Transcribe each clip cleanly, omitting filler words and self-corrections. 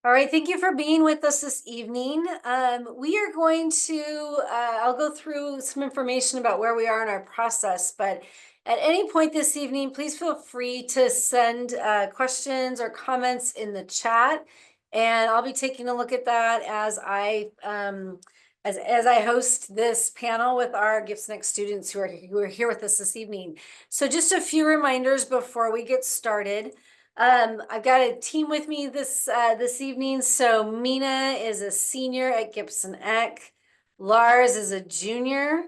All right, thank you for being with us this evening. We are going to, I'll go through some information about where we are in our process, but at any point this evening, please feel free to send questions or comments in the chat, and I'll be taking a look at that as I host this panel with our Gibson Ek students who are here with us this evening. So just a few reminders before we get started. I've got a team with me this evening. So Mina is a senior at Gibson Ek. Lars is a junior.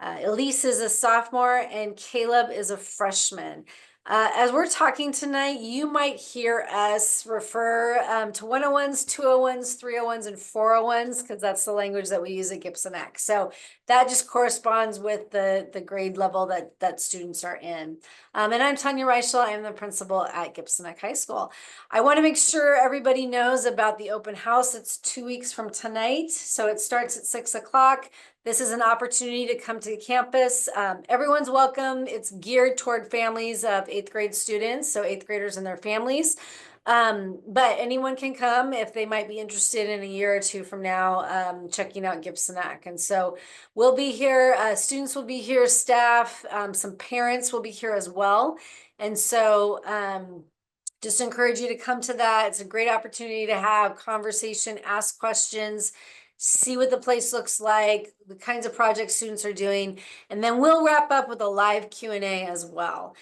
Elise is a sophomore, and Caleb is a freshman. As we're talking tonight, you might hear us refer to 101s, 201s, 301s, and 401s, because that's the language that we use at Gibson Ek. So that just corresponds with the grade level that students are in. And I'm Tanya Reichel. I'm the principal at Gibson Ek High School. I want to make sure everybody knows about the open house. It's 2 weeks from tonight. So it starts at 6 o'clock. This is an opportunity to come to campus. Everyone's welcome. It's geared toward families of 8th grade students, so 8th graders and their families. But anyone can come if they might be interested in a year or two from now, checking out Gibson Ek. And so we'll be here, students will be here, staff, some parents will be here as well. And so just encourage you to come to that. It's a great opportunity to have conversation, ask questions, see what the place looks like, the kinds of projects students are doing, and then we'll wrap up with a live Q&A as well.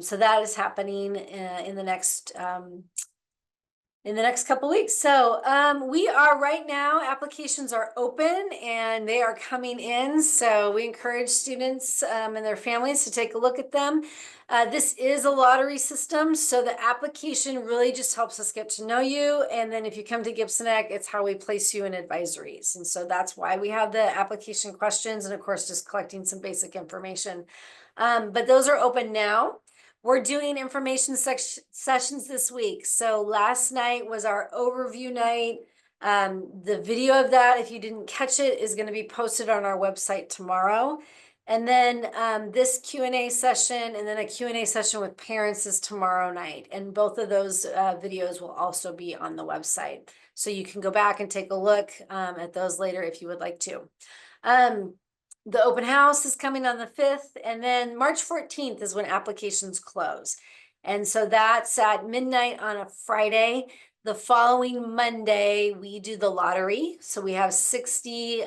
So that is happening in the next couple weeks. So we are right now, applications are open and they are coming in. So we encourage students and their families to take a look at them. This is a lottery system, so the application really just helps us get to know you. And then if you come to Gibson Ek, it's how we place you in advisories. And so that's why we have the application questions and of course, just collecting some basic information. But those are open now. We're doing information sessions this week. So last night was our overview night. The video of that, if you didn't catch it, is going to be posted on our website tomorrow. And then this Q&A session and then a Q&A session with parents is tomorrow night. And both of those videos will also be on the website. So you can go back and take a look at those later if you would like to. The open house is coming on the 5th, and then March 14th is when applications close. And so that's at midnight on a Friday. The following Monday, we do the lottery. So we have 60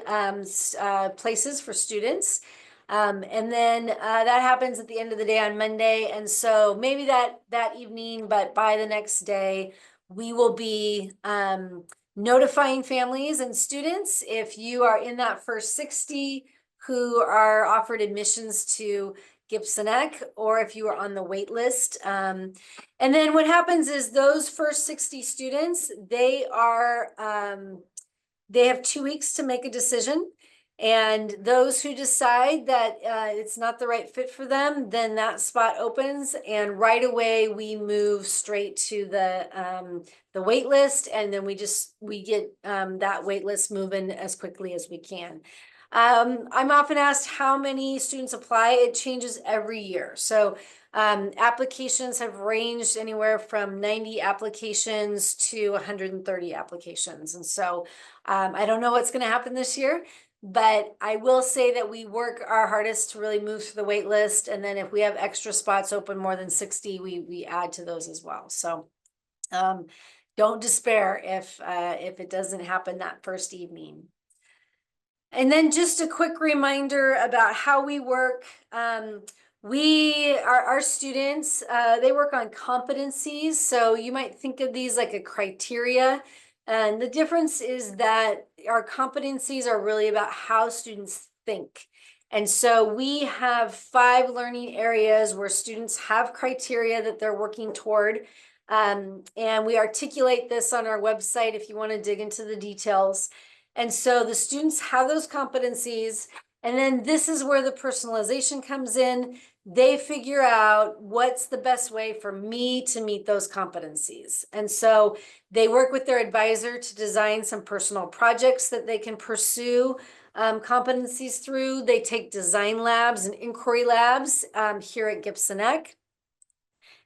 places for students. And then that happens at the end of the day on Monday. And so maybe that evening, but by the next day, we will be notifying families and students if you are in that first 60 who are offered admissions to Gibson Ek, or if you are on the wait list. And then what happens is those first 60 students, they have 2 weeks to make a decision. And those who decide that it's not the right fit for them, then that spot opens, and right away we move straight to the wait list, and then we get that wait list moving as quickly as we can. I'm often asked how many students apply. It changes every year. So applications have ranged anywhere from 90 applications to 130 applications. And so I don't know what's going to happen this year, but I will say that we work our hardest to really move through the wait list. And then if we have extra spots open, more than 60, we add to those as well. So don't despair if it doesn't happen that first evening. And then just a quick reminder about how we work. Our students, they work on competencies. So you might think of these like a criteria. And the difference is that our competencies are really about how students think. And so we have 5 learning areas where students have criteria that they're working toward. And we articulate this on our website if you want to dig into the details. And so the students have those competencies, and then this is where the personalization comes in. They figure out what's the best way for me to meet those competencies. And so they work with their advisor to design some personal projects that they can pursue competencies through. They take design labs and inquiry labs here at Gibson Ek.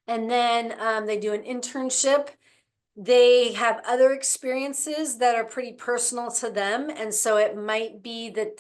And then they do an internship. They have other experiences that are pretty personal to them. And so it might be that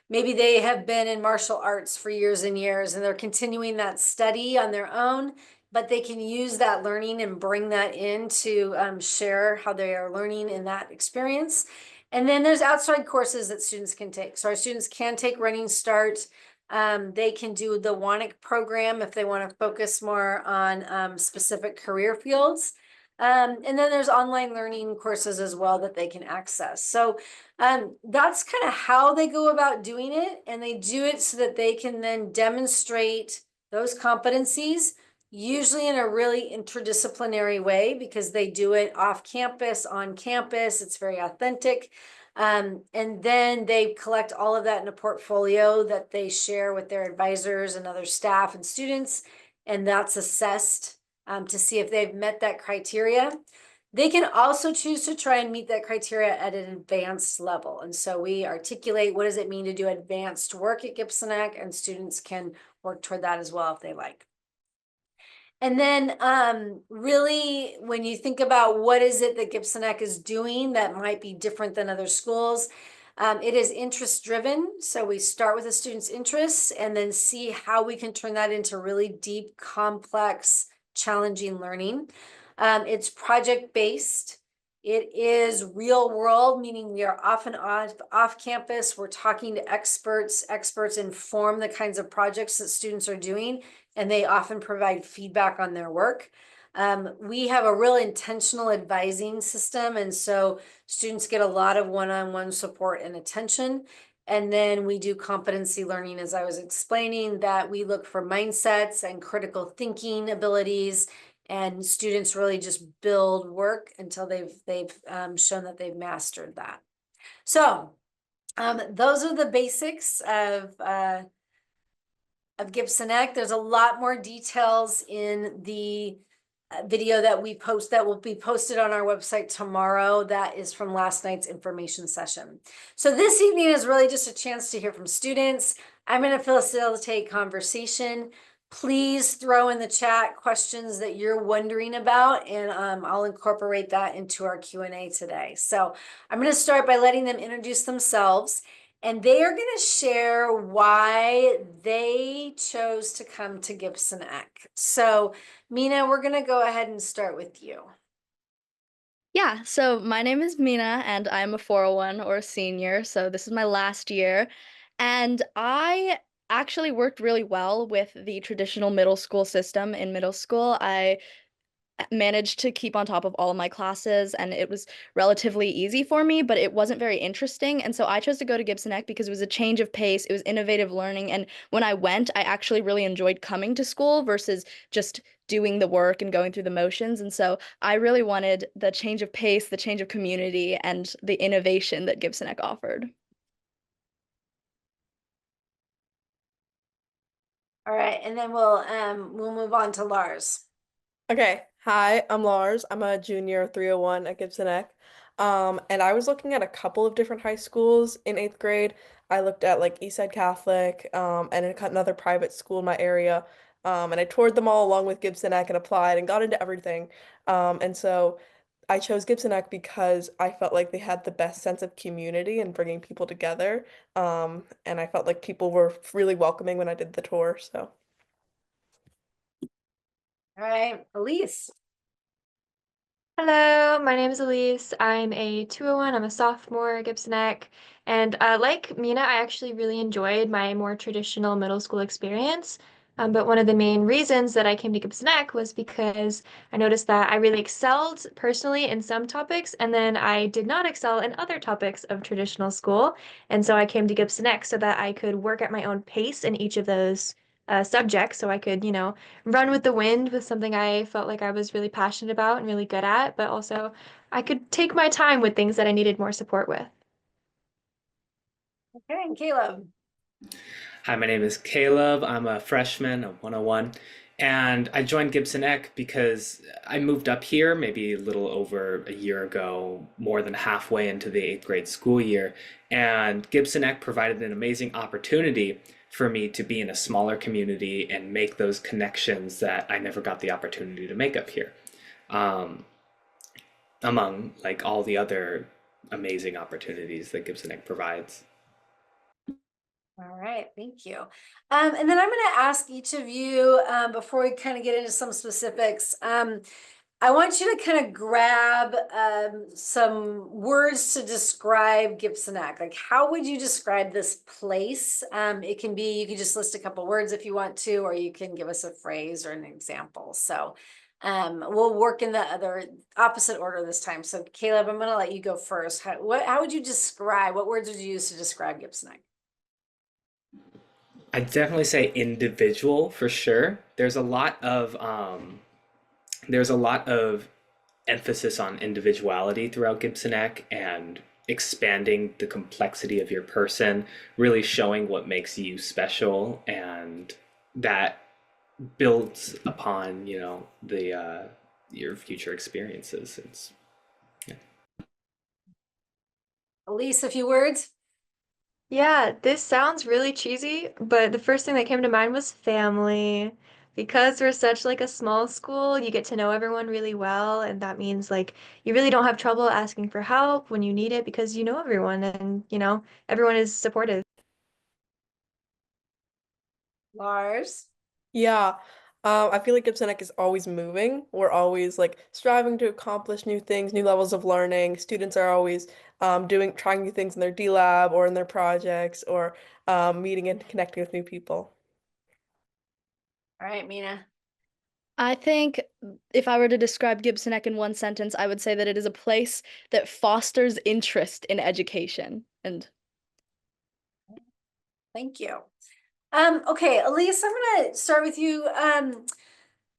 maybe they have been in martial arts for years and years and they're continuing that study on their own, but they can use that learning and bring that in to share how they are learning in that experience. And then there's outside courses that students can take. So our students can take Running Start. They can do the WANIC program if they want to focus more on specific career fields. And then there's online learning courses as well that they can access. So that's kind of how they go about doing it. And they do it so that they can then demonstrate those competencies, usually in a really interdisciplinary way, because they do it off campus, on campus. It's very authentic. And then they collect all of that in a portfolio that they share with their advisors and other staff and students. And that's assessed to see if they've met that criteria. They can also choose to try and meet that criteria at an advanced level. And so we articulate what does it mean to do advanced work at Gibson Ek, and students can work toward that as well if they like. And then really, when you think about what is it that Gibson Ek is doing that might be different than other schools, it is interest driven. So we start with a student's interests and then see how we can turn that into really deep, complex, challenging learning. It's project based. It is real world, meaning we are often off campus. We're talking to experts. Experts inform the kinds of projects that students are doing, and they often provide feedback on their work. We have a real intentional advising system, and so students get a lot of one-on-one support and attention. And then we do competency learning, as I was explaining, that we look for mindsets and critical thinking abilities, and students really just build work until they've shown that they've mastered that. So those are the basics of Gibson Ek. There's a lot more details in the video that we post that will be posted on our website tomorrow. That is from last night's information session. So this evening is really just a chance to hear from students. I'm going to facilitate conversation. Please throw in the chat questions that you're wondering about, and I'll incorporate that into our Q&A today. So I'm going to start by letting them introduce themselves, and they are going to share why they chose to come to Gibson Ek. So Mina, we're going to go ahead and start with you. Yeah, so my name is Mina and I'm a 401 or a senior, so this is my last year. And I actually worked really well with the traditional middle school system in middle school. I managed to keep on top of all of my classes and it was relatively easy for me, but it wasn't very interesting. And so I chose to go to Gibson Ek because it was a change of pace, it was innovative learning, and when I went, I actually really enjoyed coming to school versus just doing the work and going through the motions. And so I really wanted the change of pace, the change of community, and the innovation that Gibson Ek offered. All right, and then we'll move on to Lars. Okay, hi, I'm Lars. I'm a junior 301 at Gibson Ek. And I was looking at a couple of different high schools in eighth grade. I looked at like Eastside Catholic, and another private school in my area. And I toured them all along with Gibson Ek and applied and got into everything. And so I chose Gibson Ek because I felt like they had the best sense of community and bringing people together. And I felt like people were really welcoming when I did the tour, so. All right, Elise. Hello, my name is Elise. I'm a 201. I'm a sophomore at Gibson Ek. And like Mina, I actually really enjoyed my more traditional middle school experience. But one of the main reasons that I came to Gibson Ek was because I noticed that I really excelled personally in some topics, and then I did not excel in other topics of traditional school. And so I came to Gibson Ek so that I could work at my own pace in each of those subjects, so I could, run with the wind with something I felt like I was really passionate about and really good at, but also I could take my time with things that I needed more support with. Okay, and Caleb. Hi, my name is Caleb. I'm a freshman, a 101, and I joined Gibson Ek because I moved up here maybe a little over a year ago, more than halfway into the eighth grade school year, and Gibson Ek provided an amazing opportunity for me to be in a smaller community and make those connections that I never got the opportunity to make up here. among like all the other amazing opportunities that Gibson Egg provides. All right, thank you. And then I'm going to ask each of you, before we kind of get into some specifics, I want you to kind of grab some words to describe Gibson Ek. Like, how would you describe this place? It can be, you can just list a couple words if you want to, or you can give us a phrase or an example. So we'll work in the other opposite order this time. So Caleb, I'm going to let you go first. How would you describe, what words would you use to describe Gibson Ek? I'd definitely say individual for sure. There's a lot of emphasis on individuality throughout Gibson Ek and expanding the complexity of your person, really showing what makes you special, and that builds upon, the your future experiences. It's Elise, a few words? Yeah, this sounds really cheesy, but the first thing that came to mind was family. Because we're such like a small school, you get to know everyone really well, and that means like you really don't have trouble asking for help when you need it because you know everyone and everyone is supportive. Lars? Yeah. I feel like Gibson Ek is always moving. We're always like striving to accomplish new things, new levels of learning. Students are always trying new things in their D lab or in their projects or meeting and connecting with new people. All right, Mina. I think if I were to describe Gibson Ek in one sentence, I would say that it is a place that fosters interest in education. And Thank you. Okay, Elise, I'm gonna start with you.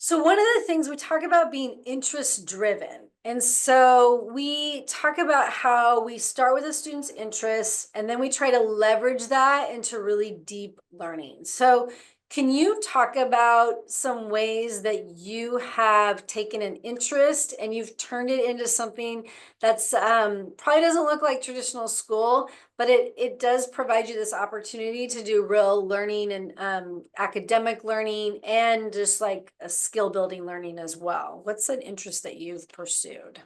So one of the things we talk about being interest driven. And so we talk about how we start with a student's interests and then we try to leverage that into really deep learning. So can you talk about some ways that you have taken an interest and you've turned it into something that's probably doesn't look like traditional school, but it does provide you this opportunity to do real learning and academic learning and just like a skill building learning as well. What's an interest that you've pursued?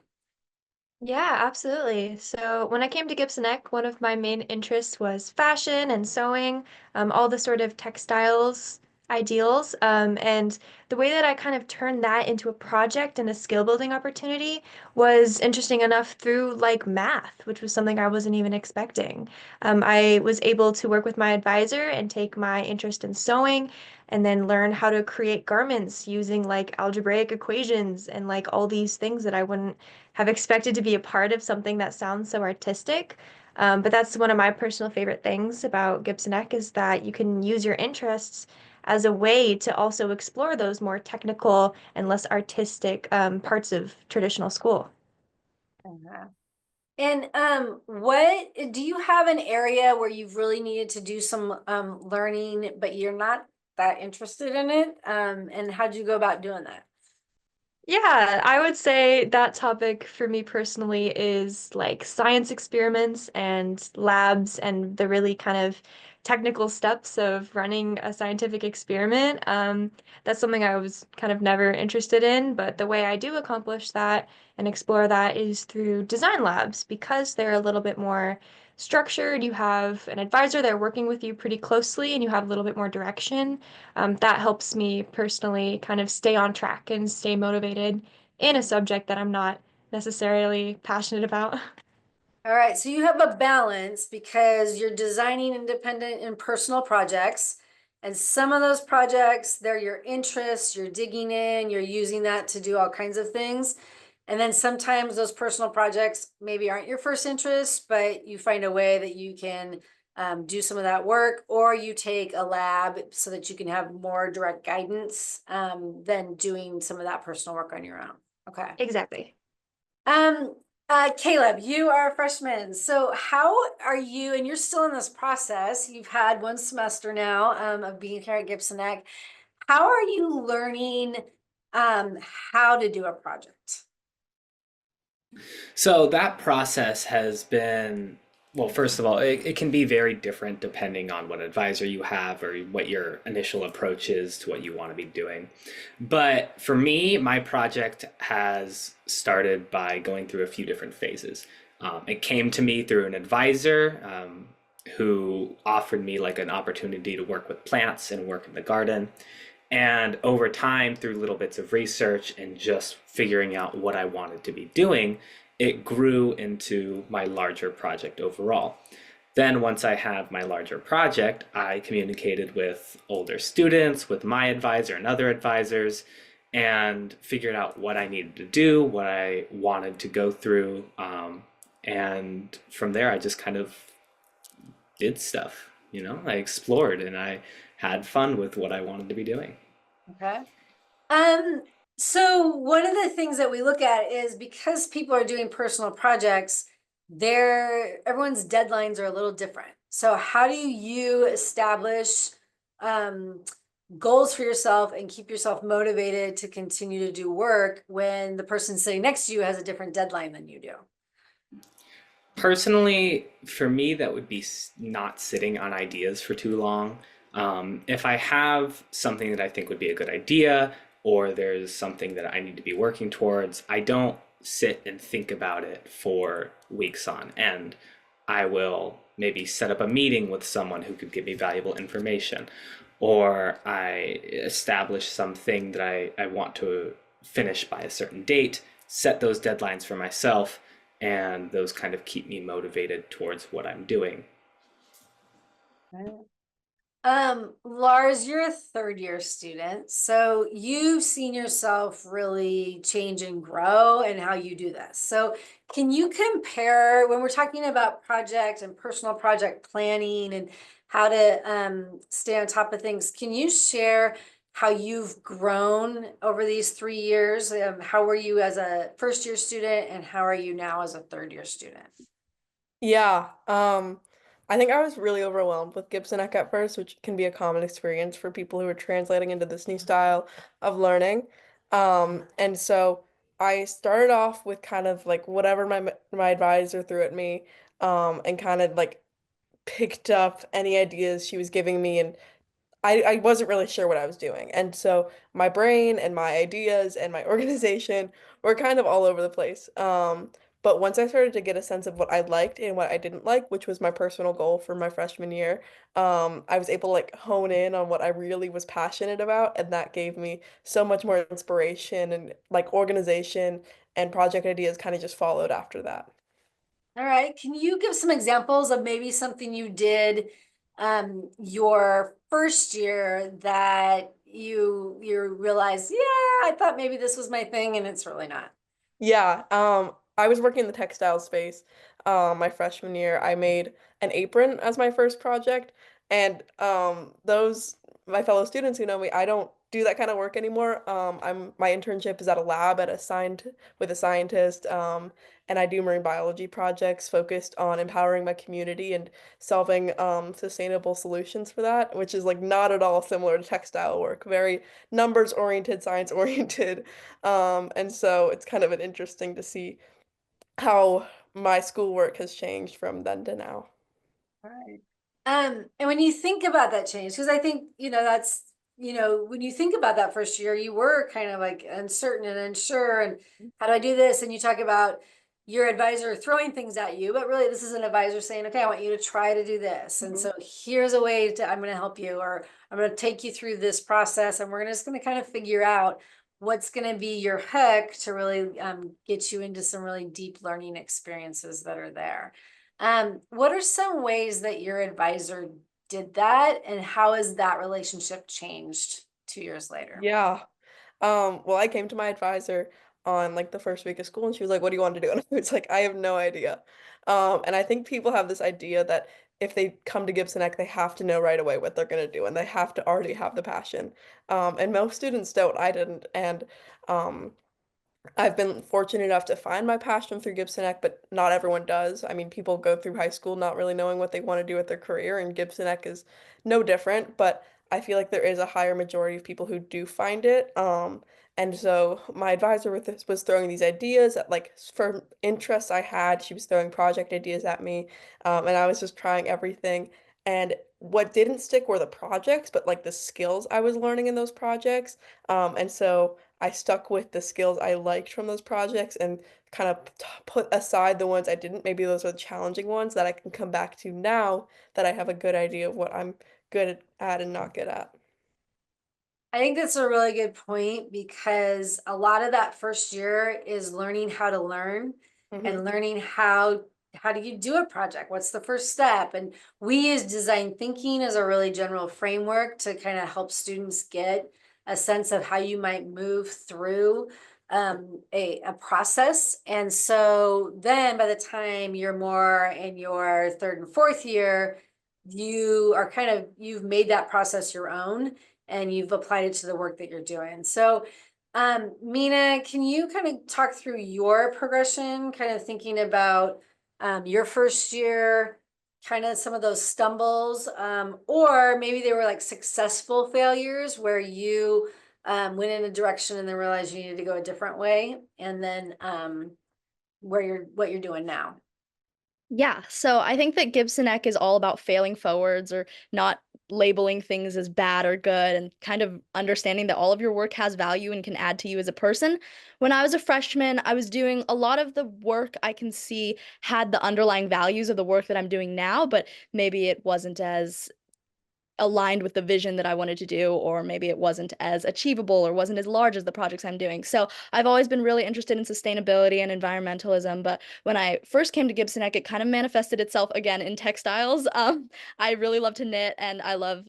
Yeah, absolutely. So when I came to Gibson Ek, one of my main interests was fashion and sewing, all the sort of textiles ideals. And the way that I kind of turned that into a project and a skill building opportunity was interesting enough through like math, which was something I wasn't even expecting. I was able to work with my advisor and take my interest in sewing and then learn how to create garments using like algebraic equations and like all these things that I wouldn't have expected to be a part of something that sounds so artistic. But that's one of my personal favorite things about Gibson Ek is that you can use your interests as a way to also explore those more technical and less artistic parts of traditional school. Uh-huh. And what do you have an area where you've really needed to do some learning, but you're not that interested in it? And how'd you go about doing that? Yeah, I would say that topic for me personally is like science experiments and labs and the really kind of technical steps of running a scientific experiment. That's something I was kind of never interested in, but the way I do accomplish that and explore that is through design labs because they're a little bit more structured. You have an advisor there working with you pretty closely and you have a little bit more direction. That helps me personally kind of stay on track and stay motivated in a subject that I'm not necessarily passionate about. All right, so you have a balance because you're designing independent and personal projects. And some of those projects, they're your interests, you're digging in, you're using that to do all kinds of things. And then sometimes those personal projects maybe aren't your first interest, but you find a way that you can do some of that work, or you take a lab so that you can have more direct guidance than doing some of that personal work on your own. Okay. Exactly. Um, Caleb, you are a freshman. So how are you, and you're still in this process, you've had one semester now of being here at Gibson Ek. How are you learning how to do a project? So that process has been Well, first of all, it can be very different depending on what advisor you have or what your initial approach is to what you want to be doing. But for me, my project has started by going through a few different phases. It came to me through an advisor who offered me like an opportunity to work with plants and work in the garden. And over time, through little bits of research and just figuring out what I wanted to be doing, it grew into my larger project overall. Then, once I had my larger project, I communicated with older students, with my advisor and other advisors, and figured out what I needed to do, what I wanted to go through. And from there, I just kind of did stuff. I explored and I had fun with what I wanted to be doing. Okay. Um, so one of the things that we look at is because people are doing personal projects, everyone's deadlines are a little different. So how do you establish goals for yourself and keep yourself motivated to continue to do work when the person sitting next to you has a different deadline than you do? Personally, for me, that would be not sitting on ideas for too long. If I have something that I think would be a good idea, or there's something that I need to be working towards, I don't sit and think about it for weeks on end. I will maybe set up a meeting with someone who could give me valuable information, or I establish something that I want to finish by a certain date, set those deadlines for myself, and those kind of keep me motivated towards what I'm doing. Lars, you're a third year student, so you've seen yourself really change and grow and how you do this. So can you compare when we're talking about project and personal project planning and how to stay on top of things? Can you share how you've grown over these 3 years? How were you as a first year student and how are you now as a third year student? Yeah, I think I was really overwhelmed with Gibson Ek at first, which can be a common experience for people who are translating into this new style of learning. And so I started off with kind of like whatever my advisor threw at me, and kind of like picked up any ideas she was giving me and I wasn't really sure what I was doing. And so my brain and my ideas and my organization were kind of all over the place. But once I started to get a sense of what I liked and what I didn't like, which was my personal goal for my freshman year, I was able to like hone in on what I really was passionate about, and that gave me so much more inspiration and like organization and project ideas kind of just followed after that. All right. Can you give some examples of maybe something you did your first year that you realized, yeah, I thought maybe this was my thing and it's really not. Yeah, I was working in the textile space my freshman year. I made an apron as my first project, and those my fellow students who know me, I don't do that kind of work anymore. My internship is at a lab with a scientist, and I do marine biology projects focused on empowering my community and solving sustainable solutions for that, which is like not at all similar to textile work. Very numbers oriented, science oriented. And so it's kind of an interesting to see how my schoolwork has changed from then to now. Right. And when you think about that change, because I think, that's, when you think about that first year, you were kind of like uncertain and unsure, and how do I do this? And you talk about your advisor throwing things at you, but really this is an advisor saying, okay, I want you to try to do this. And Mhm. so here's a way I'm going to help you, or I'm going to take you through this process, and we're just going to kind of figure out what's going to be your hook to really get you into some really deep learning experiences that are there. What are some ways that your advisor did that, and how has that relationship changed 2 years later? Yeah. Well, I came to my advisor on like the first week of school and she was like, "What do you want to do?" And I was like, "I have no idea." And I think people have this idea that if they come to Gibson Ek, they have to know right away what they're going to do and they have to already have the passion. And most students don't. I didn't. And um, I've been fortunate enough to find my passion through Gibson Ek, but not everyone does. I mean, people go through high school not really knowing what they want to do with their career, and Gibson Ek is no different, but I feel like there is a higher majority of people who do find it. And so my advisor with this was throwing these ideas at, like, for interests I had. She was throwing project ideas at me, and I was just trying everything. And what didn't stick were the projects, but like the skills I was learning in those projects. And so I stuck with the skills I liked from those projects and kind of put aside the ones I didn't. Maybe those are the challenging ones that I can come back to now that I have a good idea of what I'm good at and not good at. I think that's a really good point because a lot of that first year is learning how to learn and learning how do you do a project? What's the first step? And we use design thinking as a really general framework to kind of help students get a sense of how you might move through a process. And so then by the time you're more in your third and fourth year, you've made that process your own and you've applied it to the work that you're doing. So, Mina, can you kind of talk through your progression, kind of thinking about your first year, kind of some of those stumbles, or maybe they were like successful failures where you went in a direction and then realized you needed to go a different way, and then what you're doing now. Yeah, so I think that Gibson Ek is all about failing forwards or not labeling things as bad or good and kind of understanding that all of your work has value and can add to you as a person. When I was a freshman, I was doing a lot of the work I can see had the underlying values of the work that I'm doing now, but maybe it wasn't as aligned with the vision that I wanted to do, or maybe it wasn't as achievable or wasn't as large as the projects I'm doing. So I've always been really interested in sustainability and environmentalism, but when I first came to Gibson Ek, it kind of manifested itself again in textiles. I really love to knit and I love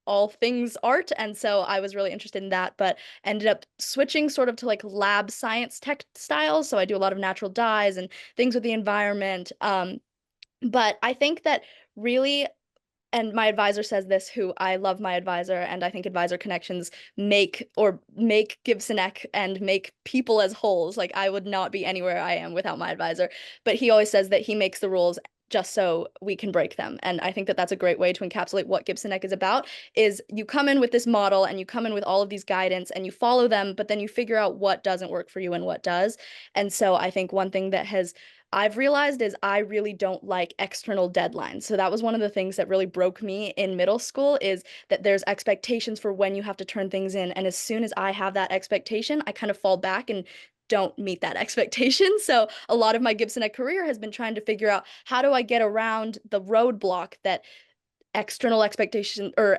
all things art, and so I was really interested in that, but ended up switching sort of to like lab science textiles. So I do a lot of natural dyes and things with the environment. But I think that really, and my advisor says this, who I love my advisor, and I think advisor connections make Gibson Ek and make people as wholes. Like I would not be anywhere I am without my advisor. But he always says that he makes the rules just so we can break them. And I think that that's a great way to encapsulate what Gibson Ek is about, is you come in with this model and you come in with all of these guidance and you follow them, but then you figure out what doesn't work for you and what does. And so I think one thing that I've realized is I really don't like external deadlines. So that was one of the things that really broke me in middle school, is that there's expectations for when you have to turn things in. And as soon as I have that expectation, I kind of fall back and don't meet that expectation. So a lot of my Gibson Ek career has been trying to figure out, how do I get around the roadblock that external expectation or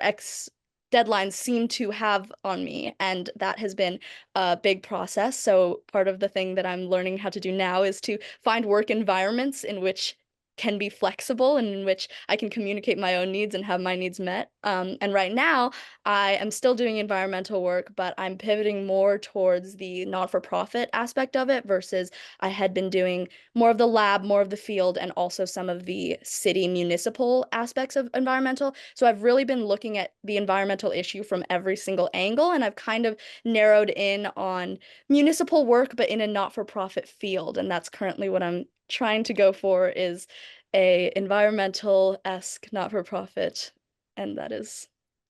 deadlines seem to have on me, and that has been a big process. So part of the thing that I'm learning how to do now is to find work environments in which can be flexible and in which I can communicate my own needs and have my needs met. And right now, I am still doing environmental work, but I'm pivoting more towards the not-for-profit aspect of it, versus I had been doing more of the lab, more of the field, and also some of the city municipal aspects of environmental. So I've really been looking at the environmental issue from every single angle, and I've kind of narrowed in on municipal work, but in a not-for-profit field. And that's currently what I'm trying to go for, is a environmental-esque not-for-profit. And that is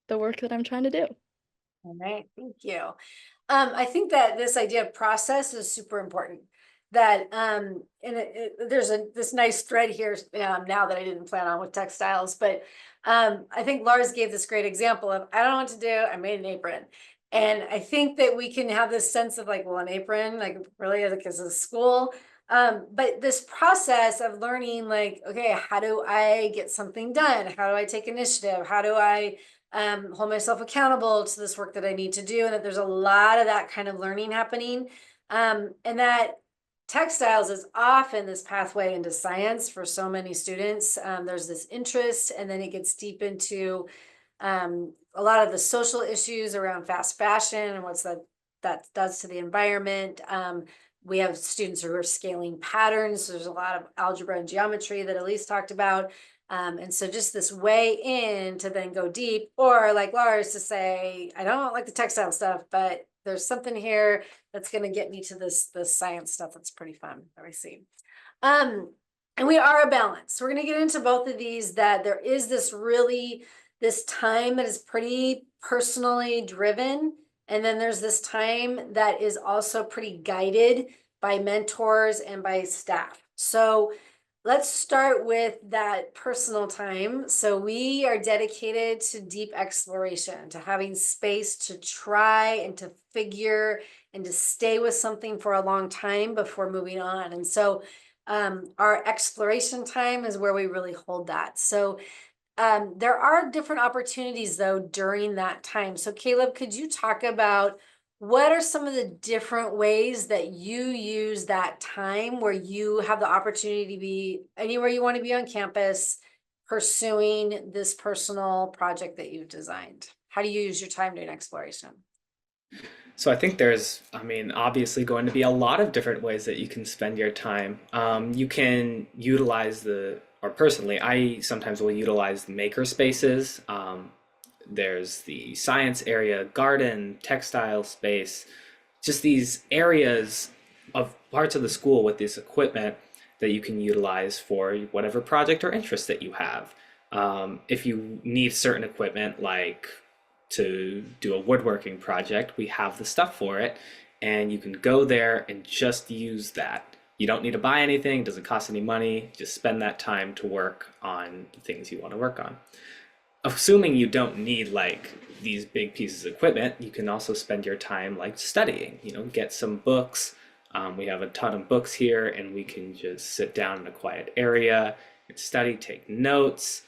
the work that I'm trying to do. All right, thank you. I think that this idea of process is super important. That there's this nice thread here now that I didn't plan on with textiles, but I think Lars gave this great example of, I don't know what to do, I made an apron. And I think that we can have this sense of like, well, an apron, like really, like as a school. But this process of learning, like, okay, how do I get something done? How do I take initiative? How do I hold myself accountable to this work that I need to do? And that there's a lot of that kind of learning happening. And that textiles is often this pathway into science for so many students. There's this interest, and then it gets deep into a lot of the social issues around fast fashion and what's that does to the environment. We have students who are scaling patterns. There's a lot of algebra and geometry that Elise talked about. And so just this way in to then go deep, or like Lars to say, I don't like the textile stuff, but there's something here that's going to get me to this science stuff that's pretty fun that I see. And we are a balance. So we're going to get into both of these, that there is this time that is pretty personally driven, And then there's this time that is also pretty guided by mentors and by staff. So let's start with that personal time. So we are dedicated to deep exploration, to having space to try and to figure and to stay with something for a long time before moving on. And so our exploration time is where we really hold that. So there are different opportunities though during that time. So Caleb, could you talk about what are some of the different ways that you use that time where you have the opportunity to be anywhere you want to be on campus, pursuing this personal project that you've designed? How do you use your time during exploration? So I think there's, I mean, obviously going to be a lot of different ways that you can spend your time. You can utilize or personally, I sometimes will utilize the maker spaces. There's the science area, garden, textile space, just these areas of parts of the school with this equipment that you can utilize for whatever project or interest that you have. If you need certain equipment, like to do a woodworking project, we have the stuff for it, and you can go there and just use that. You don't need to buy anything, it doesn't cost any money, just spend that time to work on the things you want to work on. Assuming you don't need like these big pieces of equipment, you can also spend your time like studying, get some books. We have a ton of books here, and we can just sit down in a quiet area and study, take notes,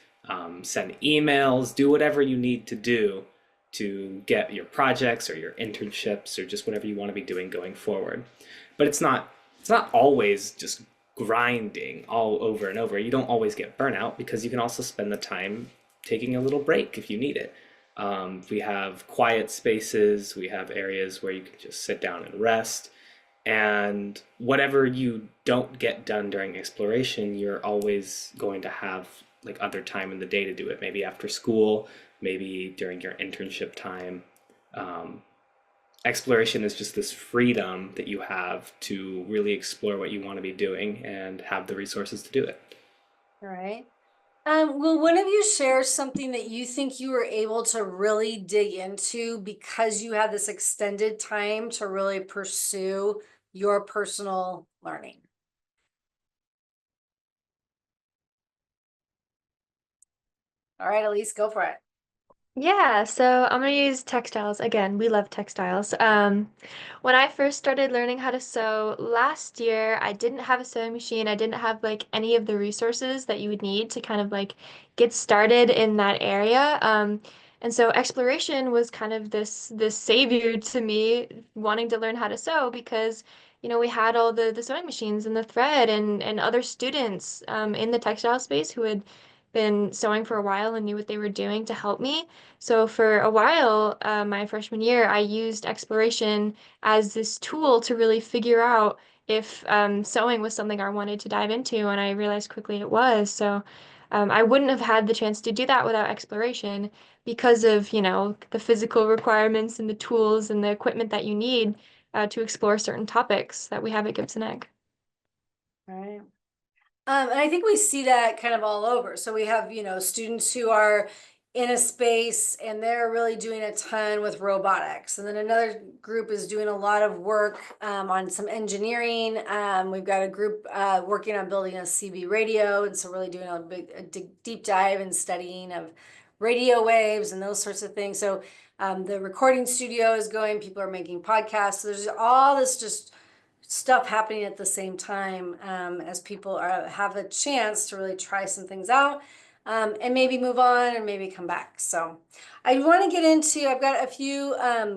send emails, do whatever you need to do to get your projects or your internships or just whatever you want to be doing going forward. But it's not always just grinding all over and over. You don't always get burnout because you can also spend the time taking a little break if you need it. We have quiet spaces, we have areas where you can just sit down and rest. And whatever you don't get done during exploration, you're always going to have like other time in the day to do it. Maybe after school, maybe during your internship time. Exploration is just this freedom that you have to really explore what you want to be doing and have the resources to do it. All right. Will one of you share something that you think you were able to really dig into because you had this extended time to really pursue your personal learning? All right, Elise, go for it. Yeah, so I'm gonna use textiles. Again, we love textiles. When I first started learning how to sew last year, I didn't have a sewing machine. I didn't have like any of the resources that you would need to kind of like get started in that area. And so exploration was kind of this savior to me wanting to learn how to sew because we had all the sewing machines and the thread and other students in the textile space who had been sewing for a while and knew what they were doing to help me. So for a while, my freshman year, I used exploration as this tool to really figure out if sewing was something I wanted to dive into, and I realized quickly it was. So I wouldn't have had the chance to do that without exploration because of, the physical requirements and the tools and the equipment that you need to explore certain topics that we have at Gibson Ek. All right. And I think we see that kind of all over. So we have, students who are in a space and they're really doing a ton with robotics. And then another group is doing a lot of work on some engineering. We've got a group working on building a CB radio. And so really doing a deep dive and studying of radio waves and those sorts of things. So the recording studio is going, people are making podcasts. So there's all this just stuff happening at the same time as people have a chance to really try some things out and maybe move on and maybe come back. So I want to get into, I've got a few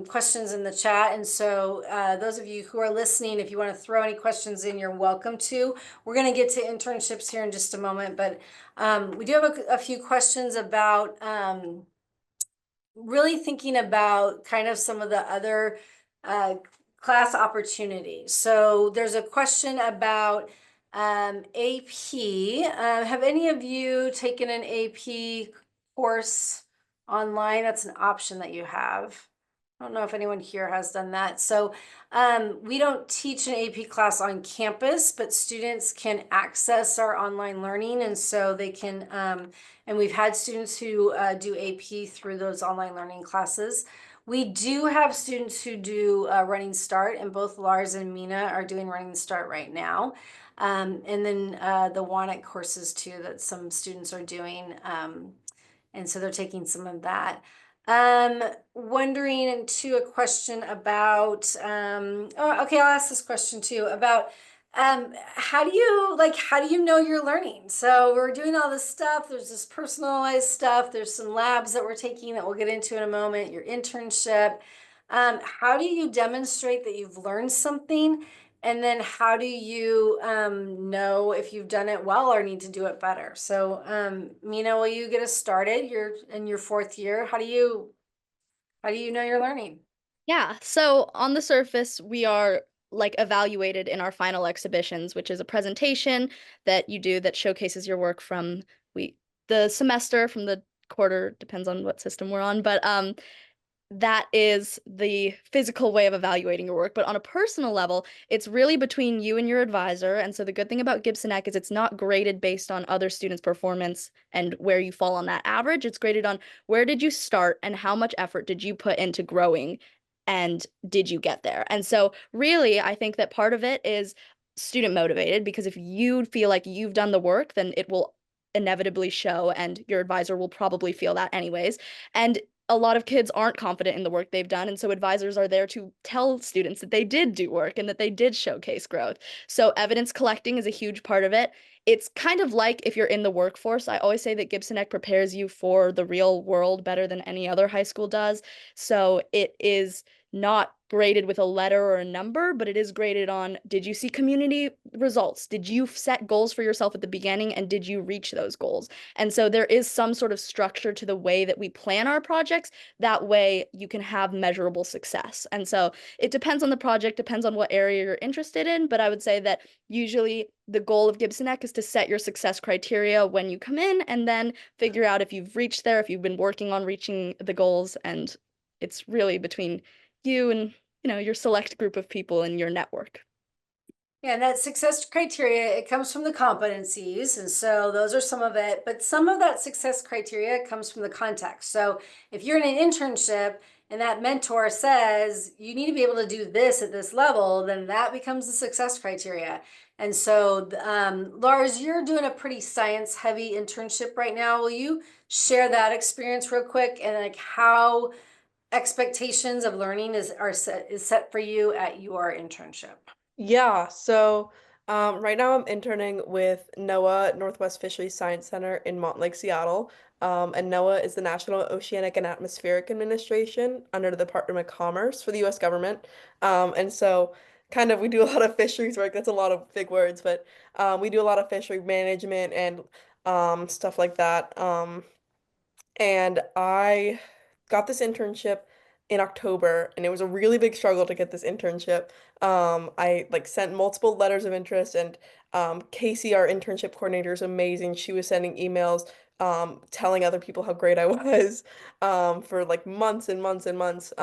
questions in the chat. And so those of you who are listening, if you want to throw any questions in, you're welcome to. We're going to get to internships here in just a moment, but we do have a few questions about really thinking about kind of some of the other class opportunities. So there's a question about AP. Have any of you taken an AP course online? That's an option that you have. I don't know if anyone here has done that. So we don't teach an AP class on campus, but students can access our online learning. And so they can, and we've had students who do AP through those online learning classes. We do have students who do Running Start, and both Lars and Mina are doing Running Start right now. And then the WANIC courses too that some students are doing. And so they're taking some of that. Wondering into a question about, oh, okay, I'll ask this question too about how do you know you're learning? So we're doing all this stuff. There's this personalized stuff. There's some labs that we're taking that we'll get into in a moment, your internship. How do you demonstrate that you've learned something? And then how do you know if you've done it well or need to do it better? So Mina, will you get us started? You're in your 4th year. How do you know you're learning? Yeah, so on the surface, we are like evaluated in our final exhibitions, which is a presentation that you do that showcases your work from the semester, from the quarter, depends on what system we're on, but that is the physical way of evaluating your work. But on a personal level, it's really between you and your advisor. And so the good thing about Gibson Ek is it's not graded based on other students' performance and where you fall on that average. It's graded on where did you start and how much effort did you put into growing and did you get there? And so really, I think that part of it is student motivated, because if you feel like you've done the work, then it will inevitably show, and your advisor will probably feel that anyways. And a lot of kids aren't confident in the work they've done, and so advisors are there to tell students that they did do work and that they did showcase growth. So evidence collecting is a huge part of it. It's kind of like if you're in the workforce. I always say that Gibson Ek prepares you for the real world better than any other high school does. So it is not graded with a letter or a number, but it is graded on, did you see community results? Did you set goals for yourself at the beginning, and did you reach those goals? And so there is some sort of structure to the way that we plan our projects. That way you can have measurable success. And so it depends on the project, depends on what area you're interested in, but I would say that usually the goal of Gibson Ek is to set your success criteria when you come in, and then figure out if you've reached there, if you've been working on reaching the goals, and it's really between you and your select group of people in your network. Yeah, and that success criteria, it comes from the competencies. And so those are some of it, but some of that success criteria comes from the context. So if you're in an internship and that mentor says you need to be able to do this at this level, then that becomes the success criteria. And so, Lars, you're doing a pretty science heavy internship right now. Will you share that experience real quick and like how expectations of learning is set for you at your internship? Yeah, so right now I'm interning with NOAA, Northwest Fisheries Science Center in Montlake, Seattle. And NOAA is the National Oceanic and Atmospheric Administration under the Department of Commerce for the US government. And so kind of we do a lot of fisheries work. That's a lot of big words, but we do a lot of fishery management and stuff like that. And I got this internship in October, and it was a really big struggle to get this internship. I like sent multiple letters of interest, and Casey, our internship coordinator, is amazing. She was sending emails telling other people how great I was for like months and months and months.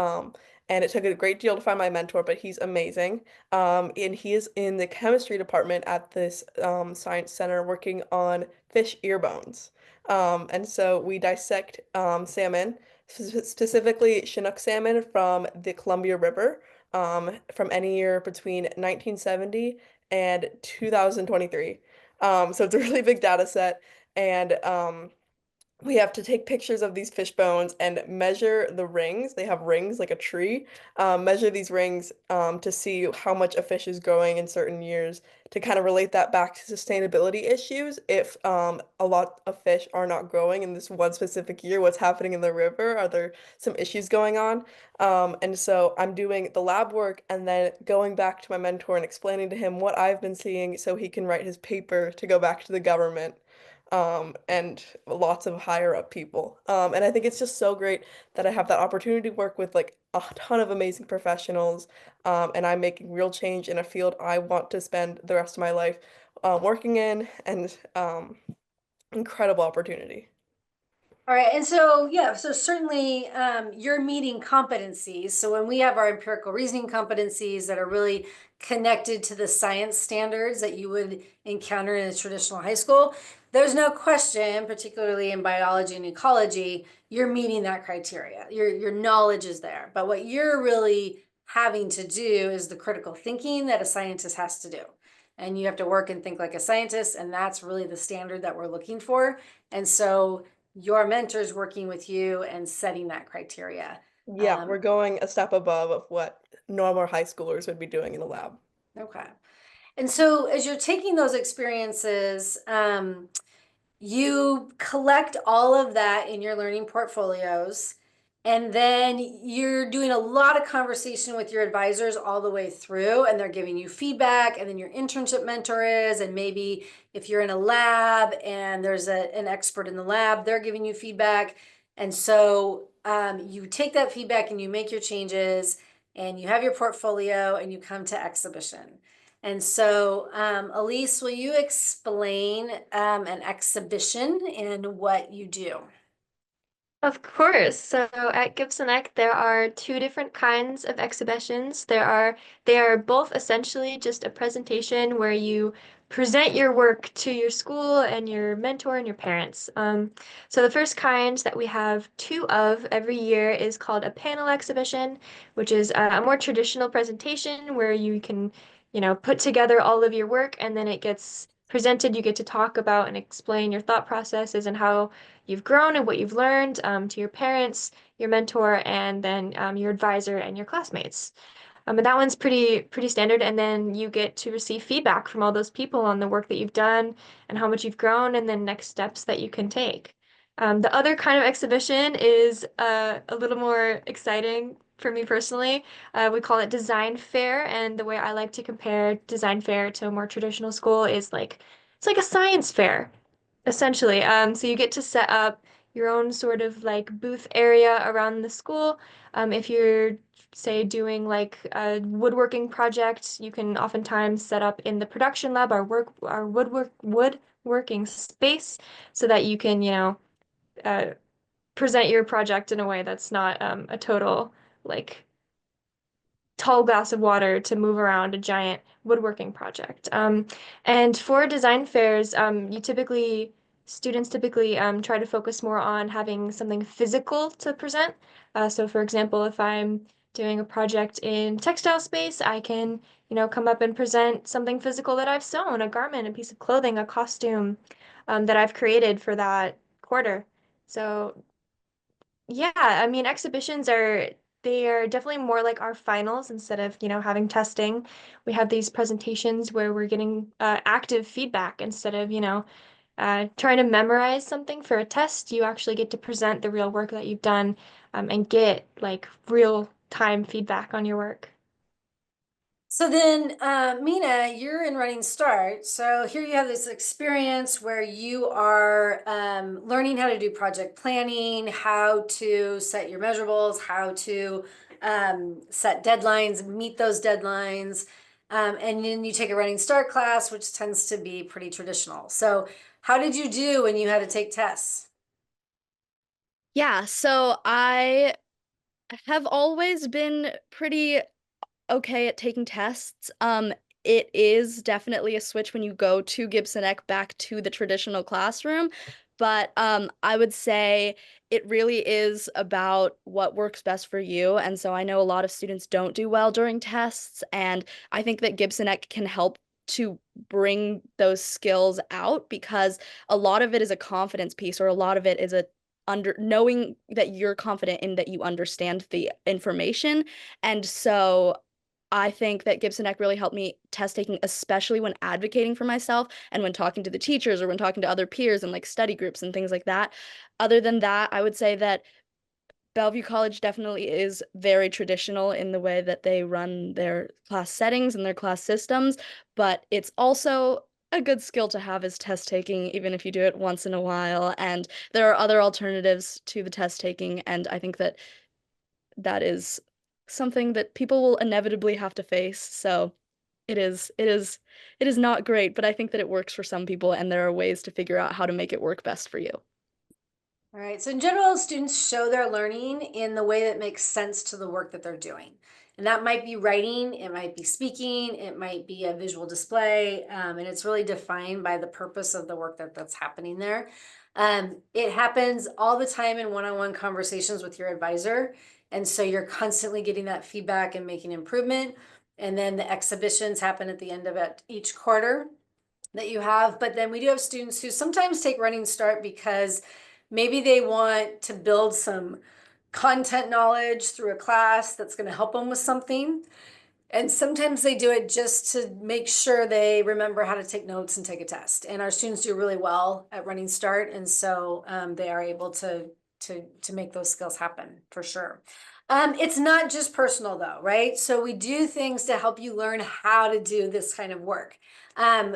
And it took a great deal to find my mentor, but he's amazing. And he is in the chemistry department at this science center working on fish ear bones. And so we dissect salmon, specifically Chinook salmon from the Columbia River, from any year between 1970 and 2023. So it's a really big data set, and we have to take pictures of these fish bones and measure the rings. They have rings like a tree. Measure these rings to see how much a fish is growing in certain years to kind of relate that back to sustainability issues. If a lot of fish are not growing in this one specific year, what's happening in the river? Are there some issues going on? And so I'm doing the lab work and then going back to my mentor and explaining to him what I've been seeing so he can write his paper to go back to the government, and lots of higher up people. And I think it's just so great that I have that opportunity to work with like a ton of amazing professionals, and I'm making real change in a field I want to spend the rest of my life working in, and incredible opportunity. All right, and so yeah, so certainly you're meeting competencies. So when we have our empirical reasoning competencies that are really connected to the science standards that you would encounter in a traditional high school, there's no question, particularly in biology and ecology, you're meeting that criteria. Your knowledge is there. But what you're really having to do is the critical thinking that a scientist has to do. And you have to work and think like a scientist, and that's really the standard that we're looking for. And so your mentor's working with you and setting that criteria. Yeah, we're going a step above of what normal high schoolers would be doing in the lab. Okay. And so as you're taking those experiences, you collect all of that in your learning portfolios, and then you're doing a lot of conversation with your advisors all the way through, and they're giving you feedback, and then your internship mentor is, and maybe if you're in a lab and there's an expert in the lab, they're giving you feedback. And so you take that feedback and you make your changes, and you have your portfolio, and you come to exhibition. And so, Elise, will you explain an exhibition and what you do? Of course. So at Gibson Ek, there are two different kinds of exhibitions. They are both essentially just a presentation where you present your work to your school and your mentor and your parents. So the first kind that we have two of every year is called a panel exhibition, which is a more traditional presentation where you can, put together all of your work and then it gets presented. You get to talk about and explain your thought processes and how you've grown and what you've learned to your parents, your mentor, and then your advisor and your classmates. But that one's pretty standard, and then you get to receive feedback from all those people on the work that you've done and how much you've grown, and then next steps that you can take. The other kind of exhibition is a little more exciting for me personally. We call it design fair, and the way I like to compare design fair to a more traditional school is like it's like a science fair essentially. So you get to set up your own sort of like booth area around the school. If you're, say, doing like a woodworking project, you can oftentimes set up in the production lab our woodworking space so that you can, uh, present your project in a way that's not a total like tall glass of water to move around a giant woodworking project. And for design fairs, students typically try to focus more on having something physical to present. So for example, if I'm doing a project in textile space, I can, come up and present something physical that I've sewn, a garment, a piece of clothing, a costume, that I've created for that quarter. So yeah, I mean, they are definitely more like our finals instead of, having testing. We have these presentations where we're getting active feedback instead of, trying to memorize something for a test. You actually get to present the real work that you've done and get like real time feedback on your work. So then, Mina, you're in Running Start. So here you have this experience where you are learning how to do project planning, how to set your measurables, how to set deadlines, meet those deadlines. And then you take a Running Start class, which tends to be pretty traditional. So how did you do when you had to take tests? Yeah, so I have always been pretty okay at taking tests. It is definitely a switch when you go to Gibson Ek back to the traditional classroom, but I would say it really is about what works best for you. And so I know a lot of students don't do well during tests, and I think that Gibson Ek can help to bring those skills out because a lot of it is a confidence piece, or a lot of it is a under knowing that you're confident in that you understand the information. And so I think that Gibson Ek really helped me test taking, especially when advocating for myself and when talking to the teachers or when talking to other peers and like study groups and things like that. Other than that, I would say that Bellevue College definitely is very traditional in the way that they run their class settings and their class systems, but it's also a good skill to have is test taking, even if you do it once in a while. And there are other alternatives to the test taking, and I think that that is something that people will inevitably have to face. So it is not great, but I think that it works for some people and there are ways to figure out how to make it work best for you. All right, so in general, students show their learning in the way that makes sense to the work that they're doing. And that might be writing, it might be speaking, it might be a visual display, and it's really defined by the purpose of the work that's happening there. It happens all the time in one-on-one conversations with your advisor. And so you're constantly getting that feedback and making improvement. And then the exhibitions happen at the end of it each quarter that you have. But then we do have students who sometimes take Running Start because maybe they want to build some content knowledge through a class that's going to help them with something. And sometimes they do it just to make sure they remember how to take notes and take a test. And our students do really well at Running Start. And so they are able to make those skills happen for sure. It's not just personal though, right? So we do things to help you learn how to do this kind of work.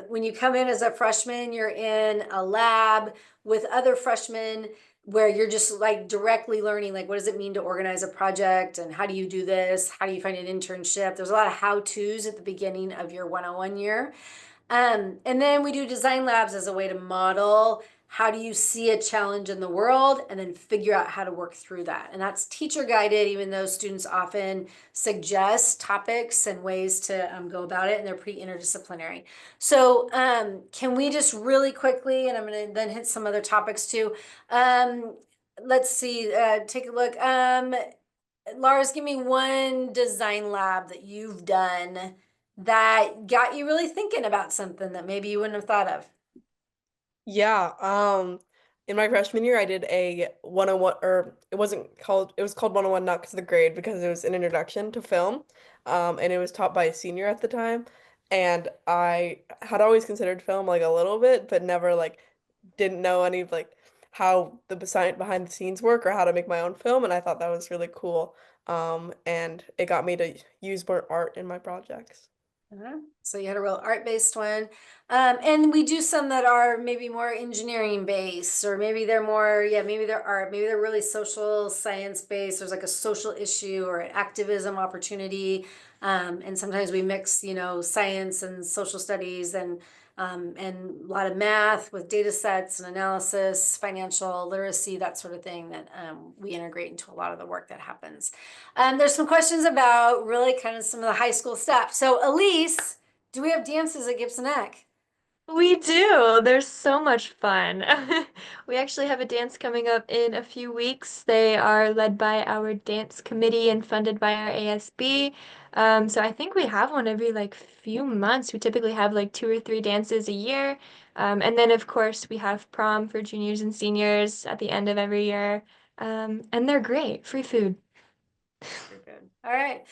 When you come in as a freshman, you're in a lab with other freshmen where you're just like directly learning, like, what does it mean to organize a project? And how do you do this? How do you find an internship? There's a lot of how-tos at the beginning of your 101 year. And then we do design labs as a way to model how do you see a challenge in the world and then figure out how to work through that. And that's teacher guided, even though students often suggest topics and ways to go about it, and they're pretty interdisciplinary. So can we just really quickly, and I'm going to then hit some other topics too. Let's see, take a look. Lars, give me one design lab that you've done that got you really thinking about something that maybe you wouldn't have thought of. Yeah, in my freshman year, I did a 101, or it was called 101 not because of the grade, because it was an introduction to film, and it was taught by a senior at the time, and I had always considered film like a little bit, but never like didn't know any of like how the behind the scenes work or how to make my own film, and I thought that was really cool, and it got me to use more art in my projects. So you had a real art-based one. And we do some that are maybe more engineering based, or maybe they're more, yeah, maybe they're art, maybe they're really social science based. There's like a social issue or an activism opportunity. And sometimes we mix, science and social studies and a lot of math with data sets and analysis, financial literacy, that sort of thing that we integrate into a lot of the work that happens. There's some questions about really kind of some of the high school stuff. So Elise, do we have dances at Gibson Ek? We do. There's so much fun. We actually have a dance coming up in a few weeks. They are led by our dance committee and funded by our ASB. So I think we have one every like few months. We typically have like 2 or 3 dances a year. And then of course we have prom for juniors and seniors at the end of every year. And they're great. Free food. Very good. All right.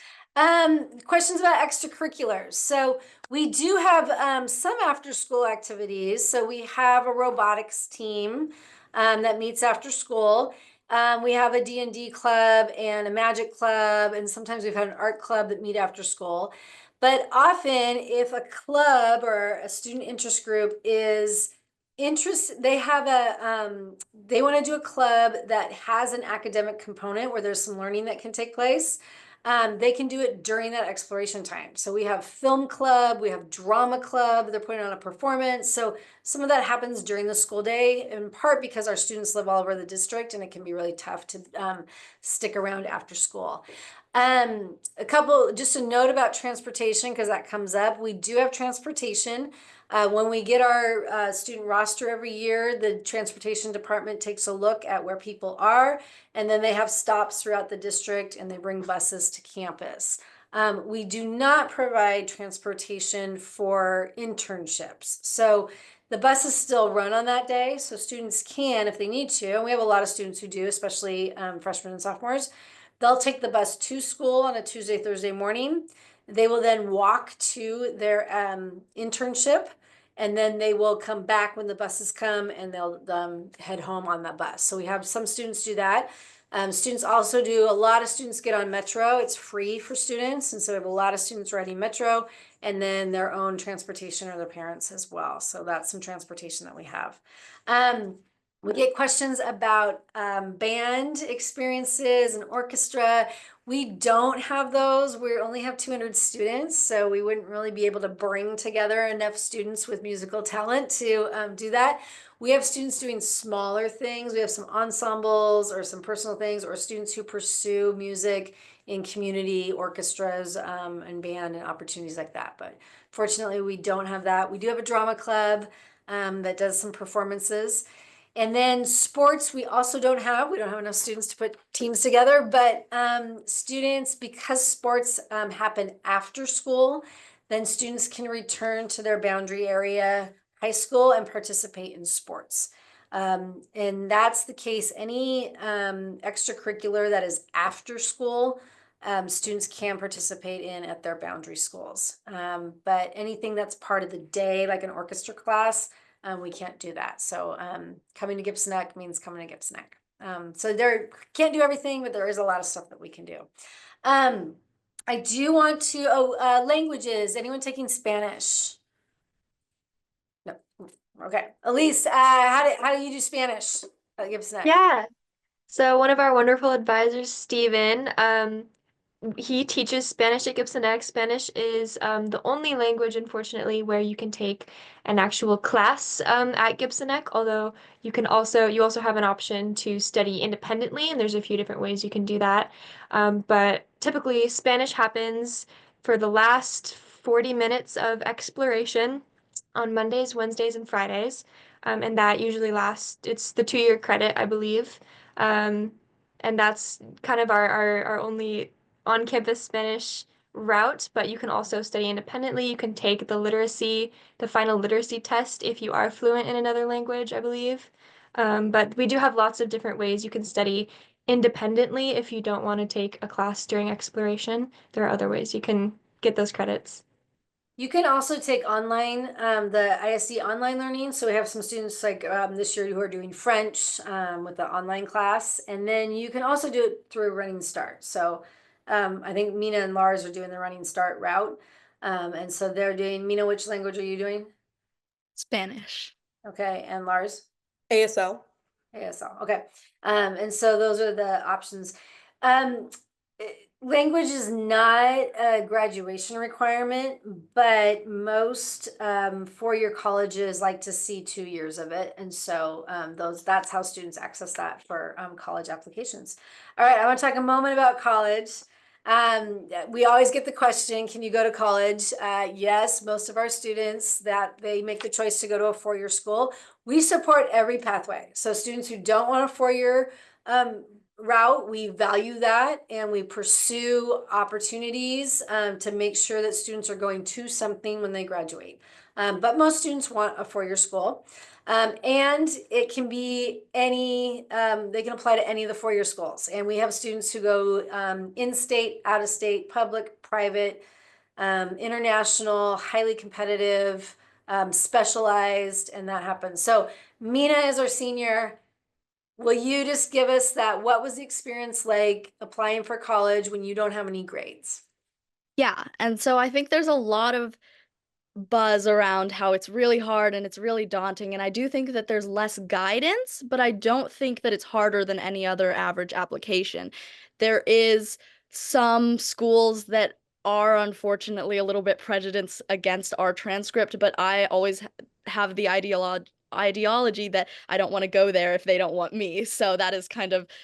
Questions about extracurriculars. So we do have some after school activities. So we have a robotics team that meets after school. We have a D&D club and a magic club, and sometimes we've had an art club that meet after school. But often if a club or a student interest group is they have they want to do a club that has an academic component where there's some learning that can take place. They can do it during that exploration time. So we have film club, we have drama club, they're putting on a performance. So some of that happens during the school day, in part because our students live all over the district and it can be really tough to stick around after school. Just a note about transportation, because that comes up. We do have transportation. When we get our student roster every year, the transportation department takes a look at where people are, and then they have stops throughout the district and they bring buses to campus. We do not provide transportation for internships. So the buses still run on that day, so students can, if they need to, and we have a lot of students who do, especially freshmen and sophomores, they'll take the bus to school on a Tuesday, Thursday morning. They will then walk to their internship, and then they will come back when the buses come, and they'll head home on that bus. So we have some students do that. A lot of students get on Metro. It's free for students, and so we have a lot of students riding Metro, and then their own transportation or their parents as well. So that's some transportation that we have. We get questions about band experiences and orchestra. We don't have those. We only have 200 students, so we wouldn't really be able to bring together enough students with musical talent to do that. We have students doing smaller things. We have some ensembles or some personal things, or students who pursue music in community orchestras and band and opportunities like that. But fortunately, we don't have that. We do have a drama club that does some performances. And then sports, we also don't have. We don't have enough students to put teams together, but students, because sports happen after school, then students can return to their boundary area high school and participate in sports. And that's the case. Any extracurricular that is after school, students can participate in at their boundary schools. But anything that's part of the day, like an orchestra class, we can't do that. So coming to Gibson Ek means coming to Gibson Ek. So there can't do everything, but there is a lot of stuff that we can do. I do want to, languages. Anyone taking Spanish? No. Okay. Elise, how do you do Spanish at Gibson Ek? Yeah. So one of our wonderful advisors, Steven, he teaches Spanish at Gibson Ek. Spanish is the only language, unfortunately, where you can take an actual class at Gibson Ek, although you also have an option to study independently, and there's a few different ways you can do that. But typically, Spanish happens for the last 40 minutes of exploration on Mondays, Wednesdays, and Fridays. And that usually it's the 2-year credit, I believe. And that's kind of our only on-campus Spanish route, but you can also study independently. You can take the final literacy test if you are fluent in another language, I believe. But we do have lots of different ways you can study independently if you don't want to take a class during exploration. There are other ways you can get those credits. You can also take online, the ISD online learning. So we have some students like this year who are doing French with the online class. And then you can also do it through Running Start. So I think Mina and Lars are doing the Running Start route. And so they're doing, Mina, which language are you doing? Spanish. Okay, and Lars? ASL. ASL, okay. And so those are the options. Language is not a graduation requirement, but most four-year colleges like to see 2 years of it. And so that's how students access that for college applications. All right, I want to talk a moment about college. We always get the question, can you go to college? Yes, most of our students that they make the choice to go to a 4-year school. We support every pathway. So students who don't want a 4-year route, we value that, and we pursue opportunities to make sure that students are going to something when they graduate. But most students want a 4-year school. And it can be they can apply to any of the 4-year schools. And we have students who go in-state, out-of-state, public, private, international, highly competitive, specialized, and that happens. So Mina is our senior. Will you just give us what was the experience like applying for college when you don't have any grades? Yeah, and so I think there's a lot of buzz around how it's really hard and it's really daunting, and I do think that there's less guidance, but I don't think that it's harder than any other average application. There is some schools that are unfortunately a little bit prejudiced against our transcript, but I always have the ideology that I don't want to go there if they don't want me. So that is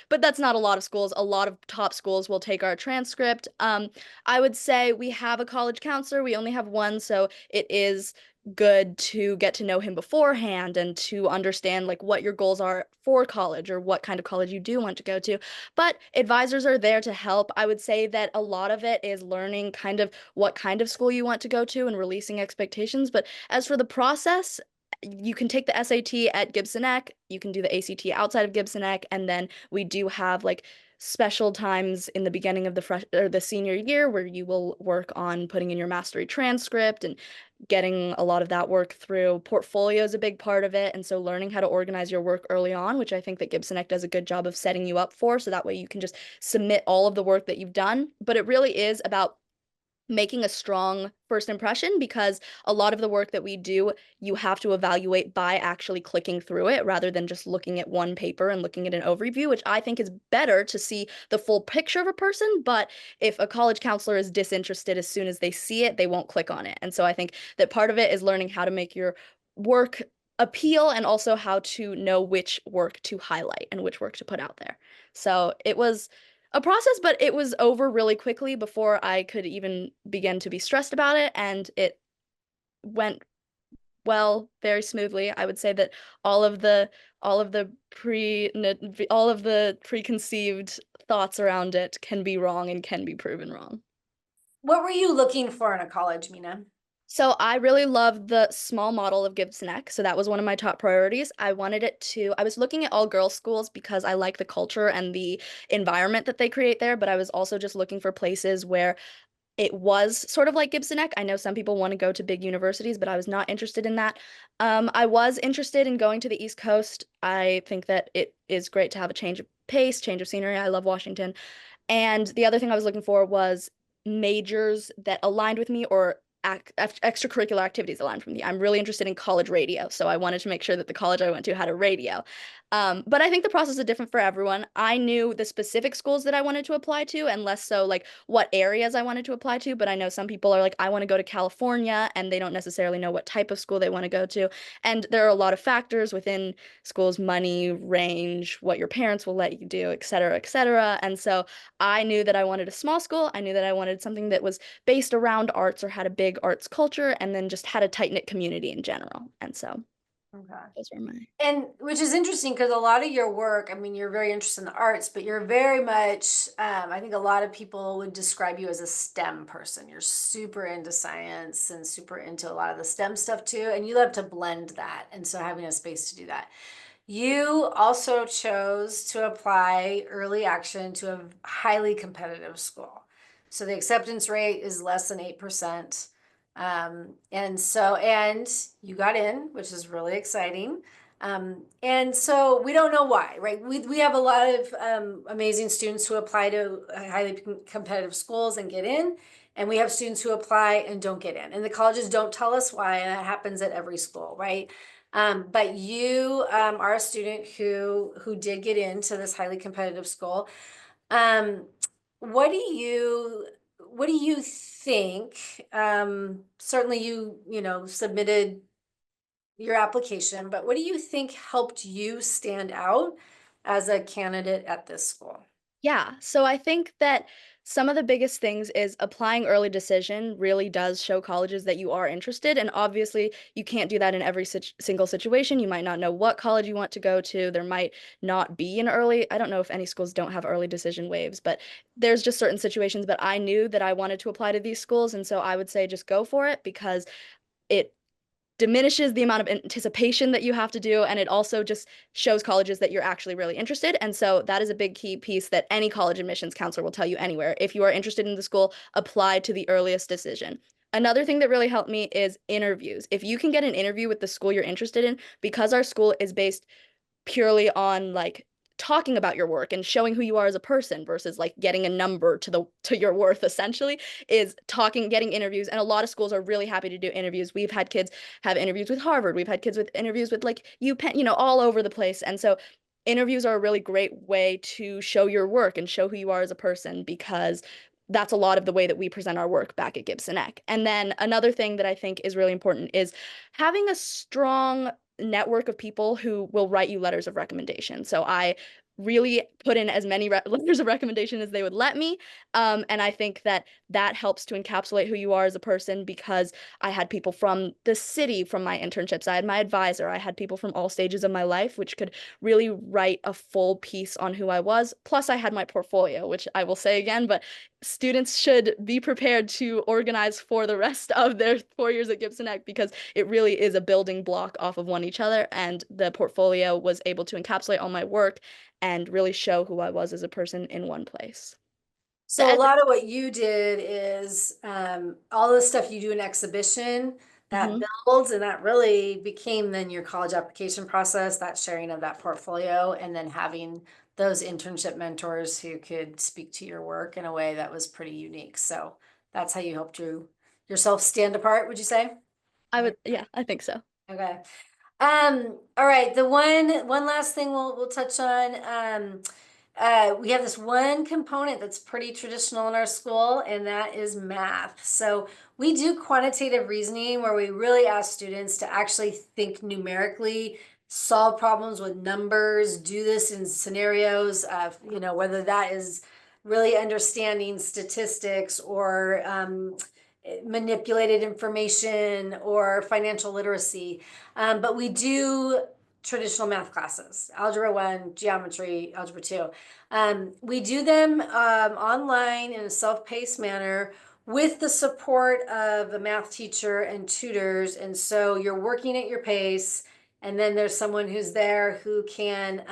but that's not a lot of schools. A lot of top schools will take our transcript. I would say we have a college counselor. We only have one, so it is good to get to know him beforehand and to understand like what your goals are for college or what kind of college you do want to go to. But advisors are there to help. I would say that a lot of it is learning kind of what kind of school you want to go to and releasing expectations. But as for the process, you can take the SAT at Gibson Ek, you can do the ACT outside of Gibson Ek, and then we do have like special times in the beginning of the senior year where you will work on putting in your mastery transcript and getting a lot of that work through. Portfolio is a big part of it, and so learning how to organize your work early on, which I think that Gibson Ek does a good job of setting you up for, so that way you can just submit all of the work that you've done. But it really is about making a strong first impression, because a lot of the work that we do, you have to evaluate by actually clicking through it rather than just looking at one paper and looking at an overview, which I think is better to see the full picture of a person. But if a college counselor is disinterested as soon as they see it, they won't click on it. And so I think that part of it is learning how to make your work appeal and also how to know which work to highlight and which work to put out there. So it was a process, but it was over really quickly before I could even begin to be stressed about it, and it went well, very smoothly. I would say that all of the all of the pre all of the preconceived thoughts around it can be wrong and can be proven wrong. What were you looking for in a college, Mina? So I really loved the small model of Gibson Ek. So that was one of my top priorities. I was looking at all girls schools because I like the culture and the environment that they create there, but I was also just looking for places where it was sort of like Gibson Ek. I know some people want to go to big universities, but I was not interested in that. I was interested in going to the East Coast. I think that it is great to have a change of pace, change of scenery. I love Washington. And the other thing I was looking for was majors that aligned with me, or extracurricular activities aligned with me. I'm really interested in college radio, so I wanted to make sure that the college I went to had a radio. But I think the process is different for everyone. I knew the specific schools that I wanted to apply to, and less so like what areas I wanted to apply to. But I know some people are like, I want to go to California, and they don't necessarily know what type of school they want to go to. And there are a lot of factors within schools: money, range, what your parents will let you do, et cetera, et cetera. And so I knew that I wanted a small school. I knew that I wanted something that was based around arts or had a big arts culture, and then just had a tight-knit community in general. And so Okay. those were my And which is interesting because a lot of your work, I mean, you're very interested in the arts, but you're very much, I think a lot of people would describe you as a STEM person. You're super into science and super into a lot of the STEM stuff too. And you love to blend that. And so having a space to do that. You also chose to apply early action to a highly competitive school. So the acceptance rate is less than 8%. And you got in, which is really exciting. And so we don't know why, right? We have a lot of amazing students who apply to highly competitive schools and get in, and we have students who apply and don't get in. And the colleges don't tell us why, and that happens at every school, right? But you are a student who did get into this highly competitive school. Um, what do you think? Certainly you submitted your application, but what do you think helped you stand out as a candidate at this school? Yeah, so I think that some of the biggest things is applying early decision really does show colleges that you are interested. And obviously, you can't do that in every single situation. You might not know what college you want to go to. There might not be I don't know if any schools don't have early decision waves, but there's just certain situations. But I knew that I wanted to apply to these schools. And so I would say just go for it, because it diminishes the amount of anticipation that you have to do, and it also just shows colleges that you're actually really interested. And so that is a big key piece that any college admissions counselor will tell you anywhere. If you are interested in the school, apply to the earliest decision. Another thing that really helped me is interviews. If you can get an interview with the school you're interested in, because our school is based purely on like talking about your work and showing who you are as a person versus like getting a number to your worth, essentially, is getting interviews. And a lot of schools are really happy to do interviews. We've had kids have interviews with Harvard. We've had kids with interviews with like UPenn, all over the place. And so interviews are a really great way to show your work and show who you are as a person, because that's a lot of the way that we present our work back at Gibson Ek. And then another thing that I think is really important is having a strong network of people who will write you letters of recommendation. So I really put in as many letters of recommendation as they would let me. And I think that that helps to encapsulate who you are as a person, because I had people from the city from my internships. I had my advisor. I had people from all stages of my life, which could really write a full piece on who I was. Plus, I had my portfolio, which I will say again, but students should be prepared to organize for the rest of their 4 years at Gibson Ek, because it really is a building block off of one each other. And the portfolio was able to encapsulate all my work and really show who I was as a person in one place. So a lot of what you did is all the stuff you do in exhibition that builds, and that really became then your college application process, that sharing of that portfolio, and then having those internship mentors who could speak to your work in a way that was pretty unique. So that's how you helped yourself stand apart, would you say? Yeah, I think so. Okay. All right, the one last thing we'll touch on. We have this one component that's pretty traditional in our school, and that is math. So we do quantitative reasoning where we really ask students to actually think numerically, solve problems with numbers, do this in scenarios of, whether that is really understanding statistics or manipulated information or financial literacy. But we do traditional math classes, Algebra 1, Geometry, Algebra 2. We do them online in a self-paced manner with the support of a math teacher and tutors. And so you're working at your pace, and then there's someone who's there who can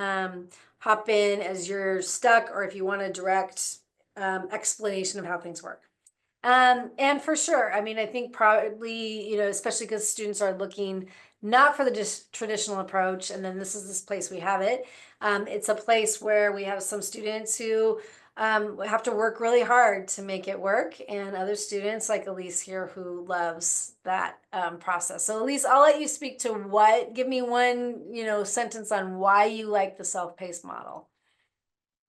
hop in as you're stuck, or if you want a direct explanation of how things work. And for sure, I mean, I think probably, especially because students are looking not for the traditional approach, and then this place we have it. It's a place where we have some students who have to work really hard to make it work, and other students like Elise here who loves that process. So Elise, I'll let you speak to give me one, sentence on why you like the self-paced model.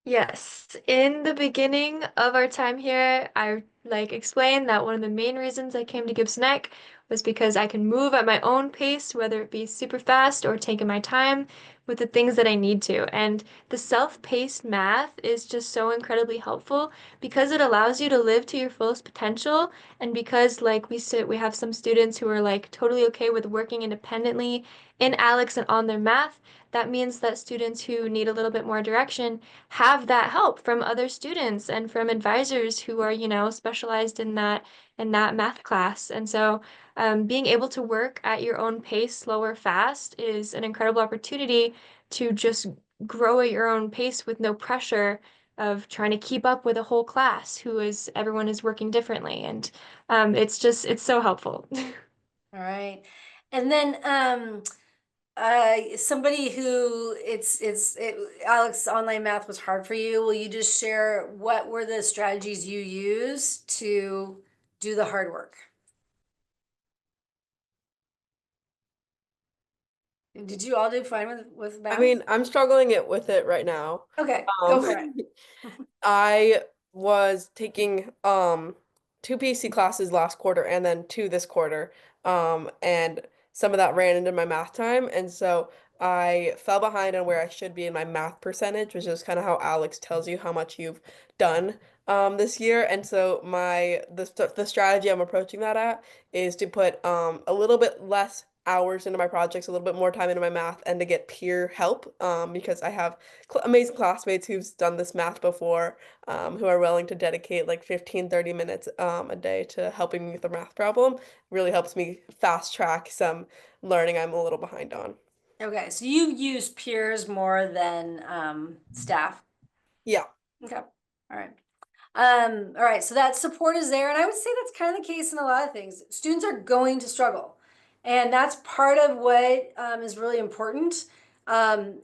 Yes, in the beginning of our time here, I explained that one of the main reasons I came to Gibson Ek was because I can move at my own pace, whether it be super fast or taking my time with the things that I need to. And the self-paced math is just so incredibly helpful because it allows you to live to your fullest potential, and because we have some students who are totally okay with working independently in Alex and on their math. That means that students who need a little bit more direction have that help from other students and from advisors who are, specialized in that math class. And so being able to work at your own pace, slow or fast, is an incredible opportunity to just grow at your own pace with no pressure of trying to keep up with a whole class everyone is working differently. And it's so helpful. All right. And then somebody who Alex, online math was hard for you. Will you just share what were the strategies you used to do the hard work? Did you all do fine with math? I mean, I'm struggling with it right now. Okay, go for it. I was taking two PC classes last quarter and then two this quarter. And some of that ran into my math time, and so I fell behind on where I should be in my math percentage, which is kind of how Alex tells you how much you've done this year. And so the strategy I'm approaching that at is to put a little bit less hours into my projects, a little bit more time into my math, and to get peer help because I have amazing classmates who've done this math before, who are willing to dedicate like 15-30 minutes a day to helping me with a math problem. Really helps me fast track some learning I'm a little behind on. Okay, so you use peers more than staff. Yeah. Okay, all right. All right, so that support is there, and I would say that's kind of the case in a lot of things. Students are going to struggle, and that's part of what is really important,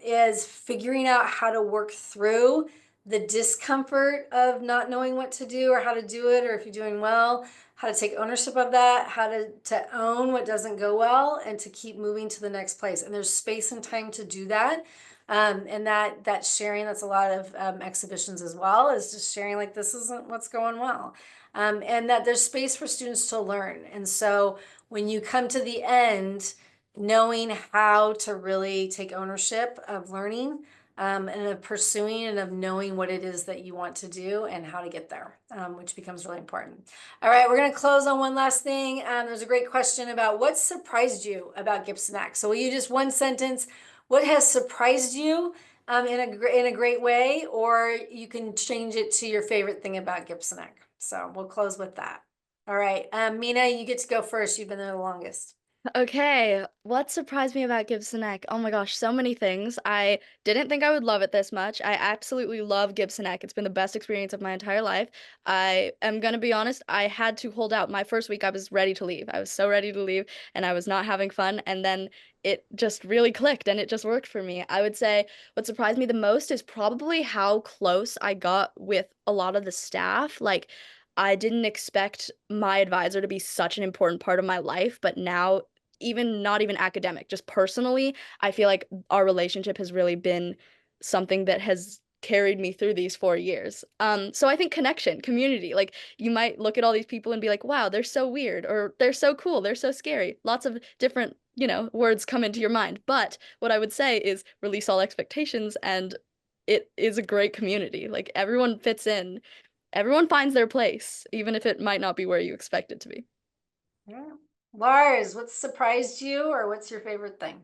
is figuring out how to work through the discomfort of not knowing what to do or how to do it, or if you're doing well, how to take ownership of that, how to own what doesn't go well, and to keep moving to the next place. And there's space and time to do that. And that sharing, that's a lot of exhibitions as well, is just sharing like this isn't what's going well. And that there's space for students to learn. And so when you come to the end, knowing how to really take ownership of learning, and of pursuing and of knowing what it is that you want to do and how to get there, which becomes really important. All right, we're going to close on one last thing. There's a great question about what surprised you about Gibson Ek. So will you just one sentence, what has surprised you in a great way, or you can change it to your favorite thing about Gibson Ek. So we'll close with that. All right, Mina, you get to go first. You've been there the longest. Okay, what surprised me about Gibson Ek? Oh my gosh, so many things. I didn't think I would love it this much. I absolutely love Gibson Ek. It's been the best experience of my entire life. I am gonna be honest, I had to hold out. My first week, I was ready to leave. I was so ready to leave, and I was not having fun. And then it just really clicked, and it just worked for me. I would say what surprised me the most is probably how close I got with a lot of the staff. I didn't expect my advisor to be such an important part of my life, but now, even not even academic, just personally, I feel like our relationship has really been something that has carried me through these 4 years. So I think connection, community, like you might look at all these people and be like, wow, they're so weird, or they're so cool, they're so scary. Lots of different, words come into your mind. But what I would say is release all expectations, and it is a great community. Like everyone fits in, everyone finds their place, even if it might not be where you expect it to be. Yeah. Lars, what surprised you, or what's your favorite thing?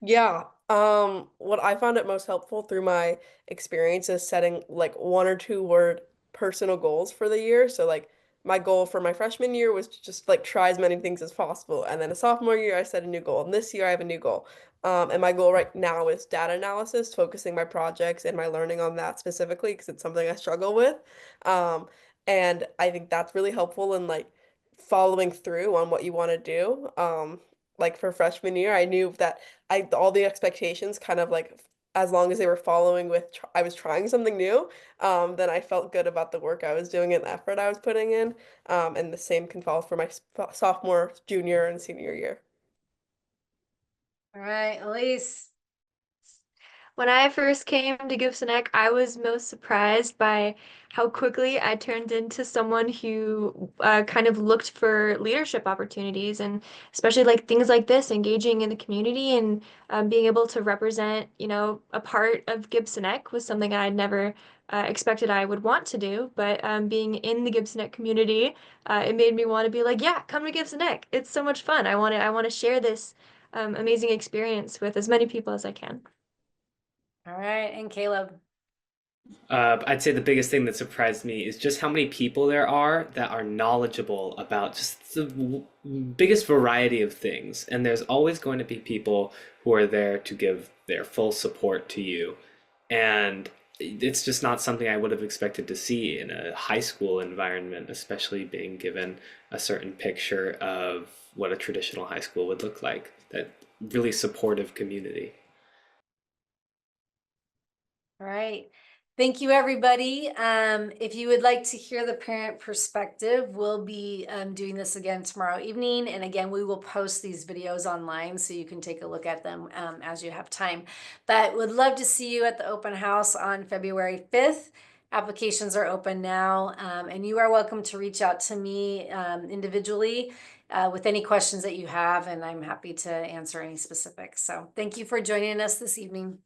Yeah. What I found it most helpful through my experience is setting like 1 or 2 word personal goals for the year. So like my goal for my freshman year was to just like try as many things as possible. And then a sophomore year I set a new goal. And this year I have a new goal. And my goal right now is data analysis, focusing my projects and my learning on that specifically because it's something I struggle with. Um, and I think that's really helpful in like following through on what you want to do. Like for freshman year, I knew that all the expectations kind of like as long as they were following with I was trying something new, then I felt good about the work I was doing and the effort I was putting in. And the same can fall for my sophomore, junior, and senior year. All right, Elise. When I first came to Gibson Ek, I was most surprised by how quickly I turned into someone who kind of looked for leadership opportunities, and especially like things like this, engaging in the community and being able to represent, a part of Gibson Ek was something I'd never expected I would want to do. But being in the Gibson Ek community, it made me want to be like, yeah, come to Gibson Ek. It's so much fun. I want to share this amazing experience with as many people as I can. All right, and Caleb. I'd say the biggest thing that surprised me is just how many people there are that are knowledgeable about just the biggest variety of things. And there's always going to be people who are there to give their full support to you. And it's just not something I would have expected to see in a high school environment, especially being given a certain picture of what a traditional high school would look like. That really supportive community. All right. Thank you, everybody. If you would like to hear the parent perspective, we'll be doing this again tomorrow evening. And again, we will post these videos online so you can take a look at them as you have time. But would love to see you at the open house on February 5th. Applications are open now, and you are welcome to reach out to me individually with any questions that you have, and I'm happy to answer any specifics. So thank you for joining us this evening.